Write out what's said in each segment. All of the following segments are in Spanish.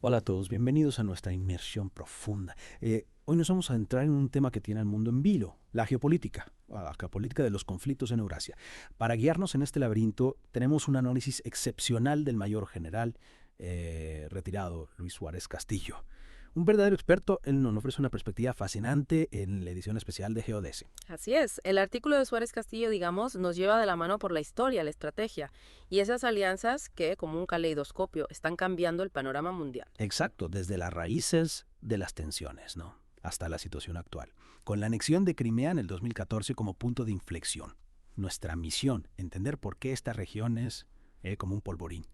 Hola a todos, bienvenidos a nuestra inmersión profunda. Hoy nos vamos a entrar en un tema que tiene al mundo en vilo, la geopolítica, la geopolítica de los conflictos en Eurasia. Para guiarnos en este laberinto tenemos un análisis excepcional del mayor general retirado, Luis Suárez Castillo. Un verdadero experto, él nos ofrece una perspectiva fascinante en la edición especial de Geodese. Así es, el artículo de Suárez Castillo, digamos, nos lleva de la mano por la historia, la estrategia y esas alianzas que, como un caleidoscopio, están cambiando el panorama mundial. Exacto, desde las raíces de las tensiones, ¿no? Hasta la situación actual. Con la anexión de Crimea en el 2014 como punto de inflexión. Nuestra misión, entender por qué esta región es como un polvorín.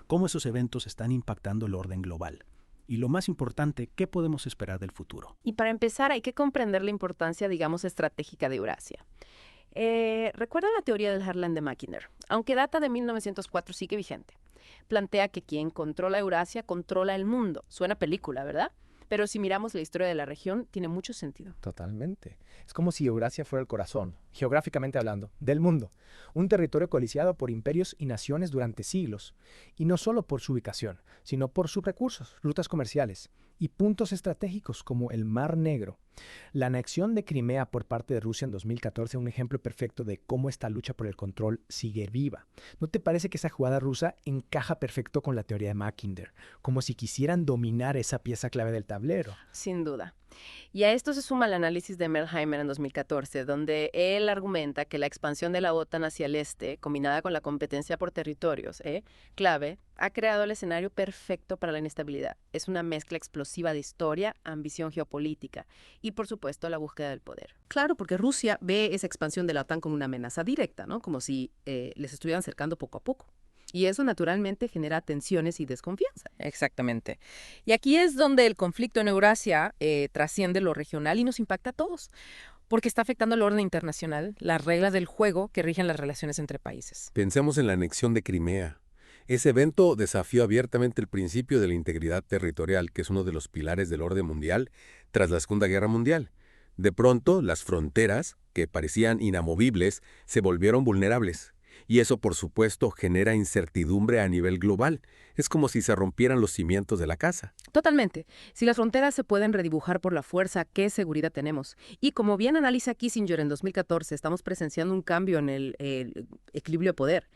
Cómo esos eventos están impactando el orden global. Y lo más importante, ¿qué podemos esperar del futuro? Y para empezar, hay que comprender la importancia, digamos, estratégica de Eurasia. ¿Recuerdan la teoría del Heartland de Mackinder? Aunque data de 1904, sigue vigente. Plantea que quien controla Eurasia controla el mundo. Suena película, ¿verdad? Pero si miramos la historia de la región, tiene mucho sentido. Totalmente. Es como si Eurasia fuera el corazón, geográficamente hablando, del mundo. Un territorio codiciado por imperios y naciones durante siglos. Y no solo por su ubicación, sino por sus recursos, rutas comerciales y puntos estratégicos como el Mar Negro. La anexión de Crimea por parte de Rusia en 2014 es un ejemplo perfecto de cómo esta lucha por el control sigue viva. ¿No te parece que esa jugada rusa encaja perfecto con la teoría de Mackinder? Como si quisieran dominar esa pieza clave del tablero. Sin duda. Y a esto se suma el análisis de Merheimer en 2014, donde él argumenta que la expansión de la OTAN hacia el este, combinada con la competencia por territorios, clave, ha creado el escenario perfecto para la inestabilidad. Es una mezcla explosiva de historia, ambición geopolítica y, por supuesto, la búsqueda del poder. Claro, porque Rusia ve esa expansión de la OTAN como una amenaza directa, ¿no? Como si les estuvieran acercando poco a poco. Y eso naturalmente genera tensiones y desconfianza. Exactamente. Y aquí es donde el conflicto en Eurasia trasciende lo regional y nos impacta a todos, porque está afectando el orden internacional, las reglas del juego que rigen las relaciones entre países. Pensemos en la anexión de Crimea. Ese evento desafió abiertamente el principio de la integridad territorial, que es uno de los pilares del orden mundial tras la Segunda Guerra Mundial. De pronto, las fronteras, que parecían inamovibles, se volvieron vulnerables. Y eso, por supuesto, genera incertidumbre a nivel global. Es como si se rompieran los cimientos de la casa. Totalmente. Si las fronteras se pueden redibujar por la fuerza, ¿qué seguridad tenemos? Y como bien analiza Kissinger en 2014, estamos presenciando un cambio en el equilibrio de poder.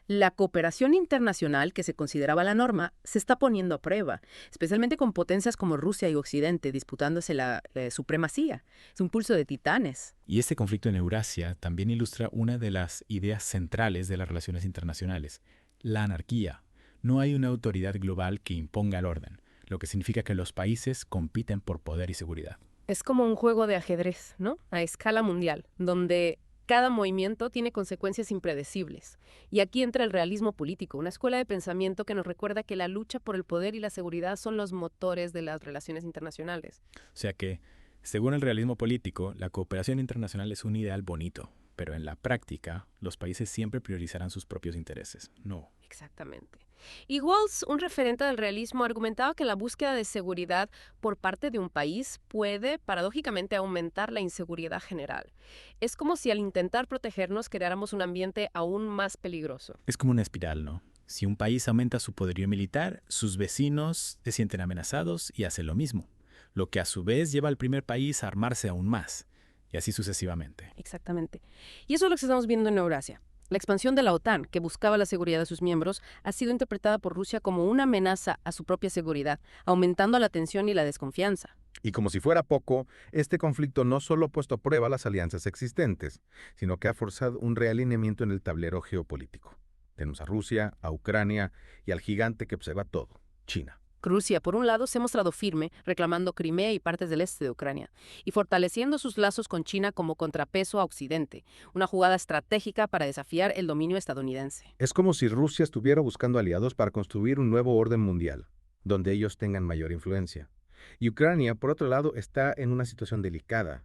La cooperación internacional, que se consideraba la norma, se está poniendo a prueba, especialmente con potencias como Rusia y Occidente disputándose la supremacía. Es un pulso de titanes. Y este conflicto en Eurasia también ilustra una de las ideas centrales de las relaciones internacionales, la anarquía. No hay una autoridad global que imponga el orden, lo que significa que los países compiten por poder y seguridad. Es como un juego de ajedrez, ¿no? A escala mundial, donde cada movimiento tiene consecuencias impredecibles. Y aquí entra el realismo político, una escuela de pensamiento que nos recuerda que la lucha por el poder y la seguridad son los motores de las relaciones internacionales. O sea que, según el realismo político, la cooperación internacional es un ideal bonito, pero en la práctica, los países siempre priorizarán sus propios intereses. No. Exactamente. Y Walls, un referente del realismo, argumentaba que la búsqueda de seguridad por parte de un país puede, paradójicamente, aumentar la inseguridad general. Es como si al intentar protegernos creáramos un ambiente aún más peligroso. Es como una espiral, ¿no? Si un país aumenta su poderío militar, sus vecinos se sienten amenazados y hacen lo mismo, lo que a su vez lleva al primer país a armarse aún más, y así sucesivamente. Exactamente. Y eso es lo que estamos viendo en Eurasia. La expansión de la OTAN, que buscaba la seguridad de sus miembros, ha sido interpretada por Rusia como una amenaza a su propia seguridad, aumentando la tensión y la desconfianza. Y como si fuera poco, este conflicto no solo ha puesto a prueba las alianzas existentes, sino que ha forzado un realineamiento en el tablero geopolítico. Tenemos a Rusia, a Ucrania y al gigante que observa todo, China. Rusia, por un lado, se ha mostrado firme, reclamando Crimea y partes del este de Ucrania, y fortaleciendo sus lazos con China como contrapeso a Occidente, una jugada estratégica para desafiar el dominio estadounidense. Es como si Rusia estuviera buscando aliados para construir un nuevo orden mundial, donde ellos tengan mayor influencia. Y Ucrania, por otro lado, está en una situación delicada.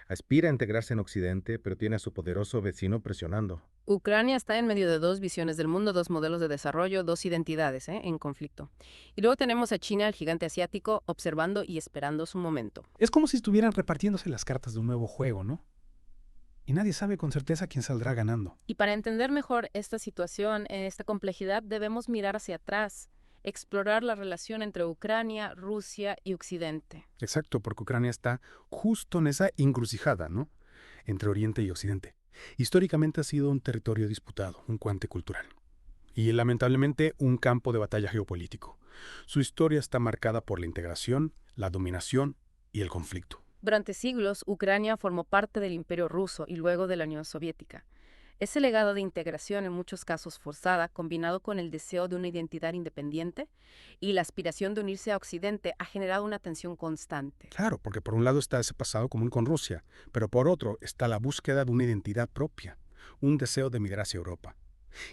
Aspira a integrarse en Occidente, pero tiene a su poderoso vecino presionando. Ucrania está en medio de dos visiones del mundo, dos modelos de desarrollo, dos identidades en conflicto. Y luego tenemos a China, el gigante asiático, observando y esperando su momento. Es como si estuvieran repartiéndose las cartas de un nuevo juego, ¿no? Y nadie sabe con certeza quién saldrá ganando. Y para entender mejor esta situación, esta complejidad, debemos mirar hacia atrás. explorar la relación entre Ucrania, Rusia y Occidente. Exacto, porque Ucrania está justo en esa encrucijada, ¿no? Entre Oriente y Occidente. Históricamente ha sido un territorio disputado, un guante cultural. Y lamentablemente un campo de batalla geopolítico. Su historia está marcada por la integración, la dominación y el conflicto. Durante siglos, Ucrania formó parte del Imperio Ruso y luego de la Unión Soviética. Ese legado de integración, en muchos casos forzada, combinado con el deseo de una identidad independiente y la aspiración de unirse a Occidente, ha generado una tensión constante. Claro, porque por un lado está ese pasado común con Rusia, pero por otro está la búsqueda de una identidad propia, un deseo de migrar hacia Europa.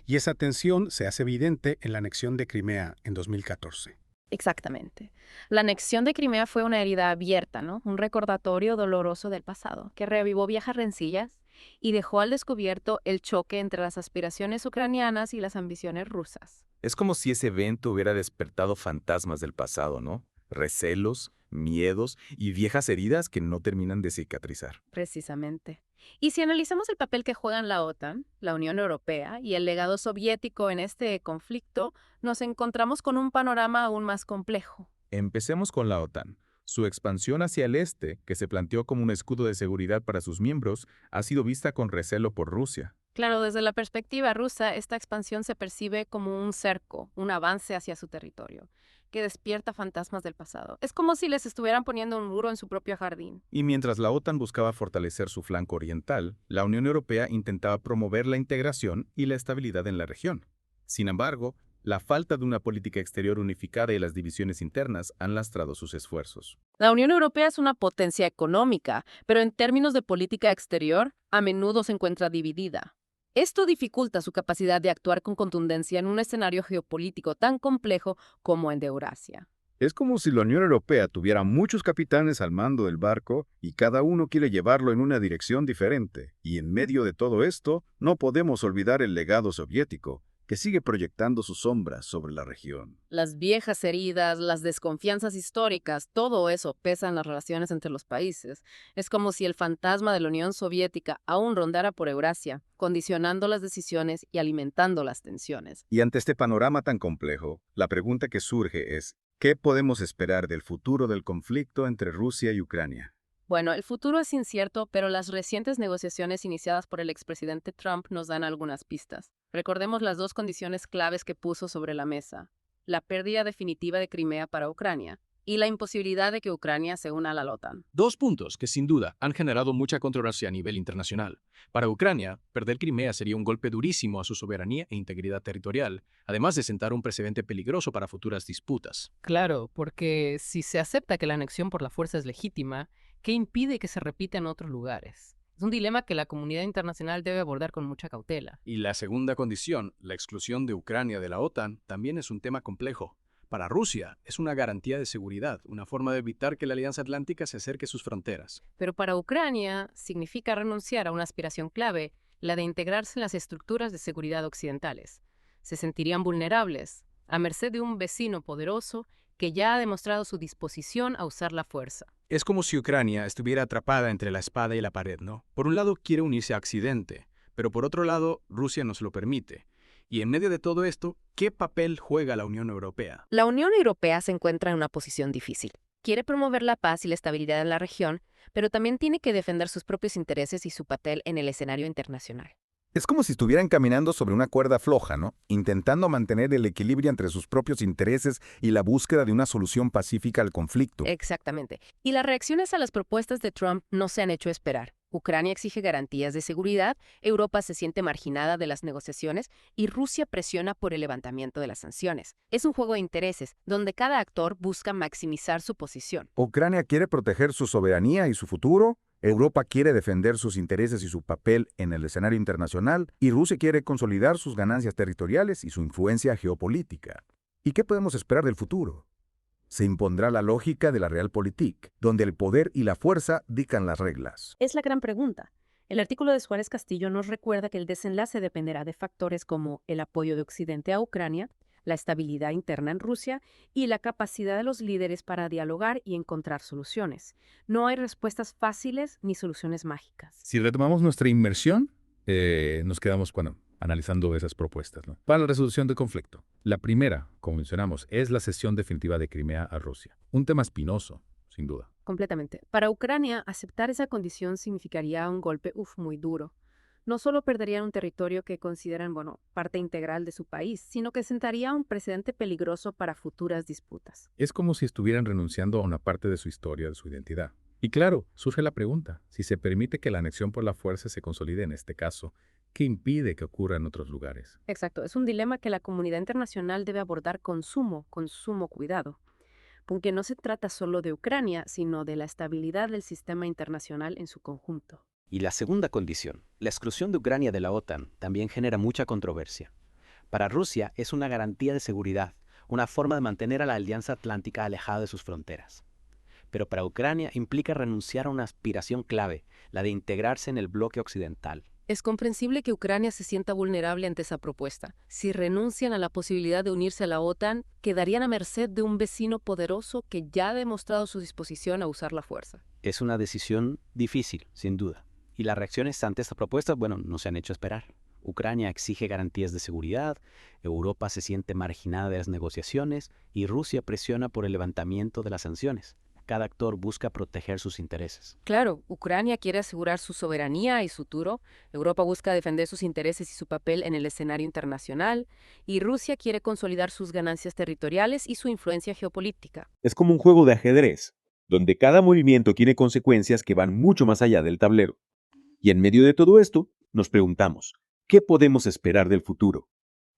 Y esa tensión se hace evidente en la anexión de Crimea en 2014. Exactamente. La anexión de Crimea fue una herida abierta, ¿no? Un recordatorio doloroso del pasado, que reavivó viejas rencillas y dejó al descubierto el choque entre las aspiraciones ucranianas y las ambiciones rusas. Es como si ese evento hubiera despertado fantasmas del pasado, ¿no? Recelos, miedos y viejas heridas que no terminan de cicatrizar. Precisamente. Y si analizamos el papel que juegan la OTAN, la Unión Europea y el legado soviético en este conflicto, nos encontramos con un panorama aún más complejo. Empecemos con la OTAN. Su expansión hacia el este, que se planteó como un escudo de seguridad para sus miembros, ha sido vista con recelo por Rusia. Claro, desde la perspectiva rusa, esta expansión se percibe como un cerco, un avance hacia su territorio, que despierta fantasmas del pasado. Es como si les estuvieran poniendo un muro en su propio jardín. Y mientras la OTAN buscaba fortalecer su flanco oriental, la Unión Europea intentaba promover la integración y la estabilidad en la región. Sin embargo, la falta de una política exterior unificada y las divisiones internas han lastrado sus esfuerzos. La Unión Europea es una potencia económica, pero en términos de política exterior, a menudo se encuentra dividida. Esto dificulta su capacidad de actuar con contundencia en un escenario geopolítico tan complejo como el de Eurasia. Es como si la Unión Europea tuviera muchos capitanes al mando del barco y cada uno quiere llevarlo en una dirección diferente. Y en medio de todo esto, no podemos olvidar el legado soviético, que sigue proyectando sus sombras sobre la región. Las viejas heridas, las desconfianzas históricas, todo eso pesa en las relaciones entre los países. Es como si el fantasma de la Unión Soviética aún rondara por Eurasia, condicionando las decisiones y alimentando las tensiones. Y ante este panorama tan complejo, la pregunta que surge es, ¿qué podemos esperar del futuro del conflicto entre Rusia y Ucrania? Bueno, el futuro es incierto, pero las recientes negociaciones iniciadas por el expresidente Trump nos dan algunas pistas. Recordemos las dos condiciones claves que puso sobre la mesa: la pérdida definitiva de Crimea para Ucrania y la imposibilidad de que Ucrania se una a la OTAN. Dos puntos que sin duda han generado mucha controversia a nivel internacional. Para Ucrania, perder Crimea sería un golpe durísimo a su soberanía e integridad territorial, además de sentar un precedente peligroso para futuras disputas. Claro, porque si se acepta que la anexión por la fuerza es legítima, ¿qué impide que se repita en otros lugares? Es un dilema que la comunidad internacional debe abordar con mucha cautela. Y la segunda condición, la exclusión de Ucrania de la OTAN, también es un tema complejo. Para Rusia, es una garantía de seguridad, una forma de evitar que la Alianza Atlántica se acerque a sus fronteras. Pero para Ucrania significa renunciar a una aspiración clave, la de integrarse en las estructuras de seguridad occidentales. Se sentirían vulnerables, a merced de un vecino poderoso que ya ha demostrado su disposición a usar la fuerza. Es como si Ucrania estuviera atrapada entre la espada y la pared, ¿no? Por un lado quiere unirse a Occidente, pero por otro lado Rusia no se lo permite. Y en medio de todo esto, ¿qué papel juega la Unión Europea? La Unión Europea se encuentra en una posición difícil. Quiere promover la paz y la estabilidad en la región, pero también tiene que defender sus propios intereses y su papel en el escenario internacional. Es como si estuvieran caminando sobre una cuerda floja, ¿no? Intentando mantener el equilibrio entre sus propios intereses y la búsqueda de una solución pacífica al conflicto. Exactamente. Y las reacciones a las propuestas de Trump no se han hecho esperar. Ucrania exige garantías de seguridad, Europa se siente marginada de las negociaciones y Rusia presiona por el levantamiento de las sanciones. Es un juego de intereses, donde cada actor busca maximizar su posición. Ucrania quiere proteger su soberanía y su futuro, Europa quiere defender sus intereses y su papel en el escenario internacional, y Rusia quiere consolidar sus ganancias territoriales y su influencia geopolítica. ¿Y qué podemos esperar del futuro? Se impondrá la lógica de la Realpolitik, donde el poder y la fuerza dictan las reglas. Es la gran pregunta. El artículo de Suárez Castillo nos recuerda que el desenlace dependerá de factores como el apoyo de Occidente a Ucrania, la estabilidad interna en Rusia y la capacidad de los líderes para dialogar y encontrar soluciones. No hay respuestas fáciles ni soluciones mágicas. Si retomamos nuestra inmersión, nos quedamos analizando esas propuestas, ¿no? Para la resolución del conflicto. La primera, como mencionamos, es la cesión definitiva de Crimea a Rusia. Un tema espinoso, sin duda. Completamente. Para Ucrania, aceptar esa condición significaría un golpe, muy duro. No solo perderían un territorio que consideran, parte integral de su país, sino que sentaría un precedente peligroso para futuras disputas. Es como si estuvieran renunciando a una parte de su historia, de su identidad. Y claro, surge la pregunta, si se permite que la anexión por la fuerza se consolide en este caso, ¿qué impide que ocurra en otros lugares? Exacto, es un dilema que la comunidad internacional debe abordar con sumo cuidado, porque no se trata solo de Ucrania, sino de la estabilidad del sistema internacional en su conjunto. Y la segunda condición, la exclusión de Ucrania de la OTAN, también genera mucha controversia. Para Rusia es una garantía de seguridad, una forma de mantener a la Alianza Atlántica alejada de sus fronteras. Pero para Ucrania implica renunciar a una aspiración clave, la de integrarse en el bloque occidental. Es comprensible que Ucrania se sienta vulnerable ante esa propuesta. Si renuncian a la posibilidad de unirse a la OTAN, quedarían a merced de un vecino poderoso que ya ha demostrado su disposición a usar la fuerza. Es una decisión difícil, sin duda. Y las reacciones ante esta propuesta, no se han hecho esperar. Ucrania exige garantías de seguridad, Europa se siente marginada de las negociaciones y Rusia presiona por el levantamiento de las sanciones. Cada actor busca proteger sus intereses. Claro, Ucrania quiere asegurar su soberanía y su futuro, Europa busca defender sus intereses y su papel en el escenario internacional, y Rusia quiere consolidar sus ganancias territoriales y su influencia geopolítica. Es como un juego de ajedrez, donde cada movimiento tiene consecuencias que van mucho más allá del tablero. Y en medio de todo esto, nos preguntamos, ¿qué podemos esperar del futuro?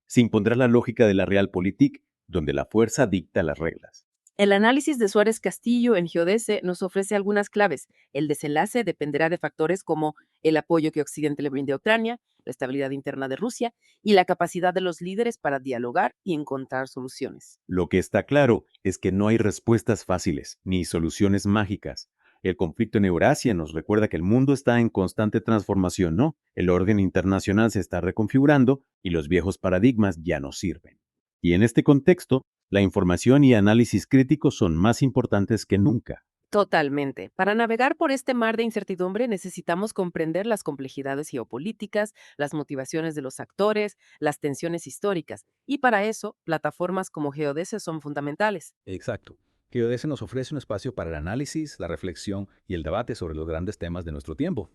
Se impondrá la lógica de la Realpolitik, donde la fuerza dicta las reglas. El análisis de Suárez Castillo en Geodese nos ofrece algunas claves. El desenlace dependerá de factores como el apoyo que Occidente le brinde a Ucrania, la estabilidad interna de Rusia y la capacidad de los líderes para dialogar y encontrar soluciones. Lo que está claro es que no hay respuestas fáciles ni soluciones mágicas. El conflicto en Eurasia nos recuerda que el mundo está en constante transformación, ¿no? El orden internacional se está reconfigurando y los viejos paradigmas ya no sirven. Y en este contexto, la información y análisis críticos son más importantes que nunca. Totalmente. Para navegar por este mar de incertidumbre necesitamos comprender las complejidades geopolíticas, las motivaciones de los actores, las tensiones históricas. Y para eso, plataformas como Geodese son fundamentales. Exacto. Geodese nos ofrece un espacio para el análisis, la reflexión y el debate sobre los grandes temas de nuestro tiempo.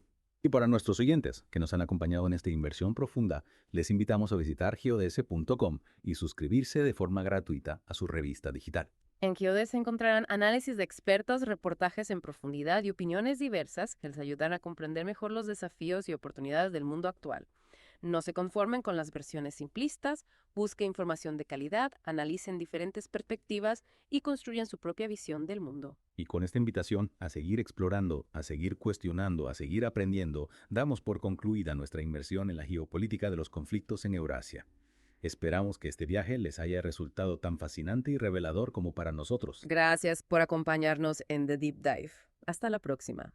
Y para nuestros oyentes que nos han acompañado en esta inversión profunda, les invitamos a visitar geodese.com y suscribirse de forma gratuita a su revista digital. En Geodese encontrarán análisis de expertos, reportajes en profundidad y opiniones diversas que les ayudarán a comprender mejor los desafíos y oportunidades del mundo actual. No se conformen con las versiones simplistas, busquen información de calidad, analicen diferentes perspectivas y construyan su propia visión del mundo. Y con esta invitación a seguir explorando, a seguir cuestionando, a seguir aprendiendo, damos por concluida nuestra inmersión en la geopolítica de los conflictos en Eurasia. Esperamos que este viaje les haya resultado tan fascinante y revelador como para nosotros. Gracias por acompañarnos en The Deep Dive. Hasta la próxima.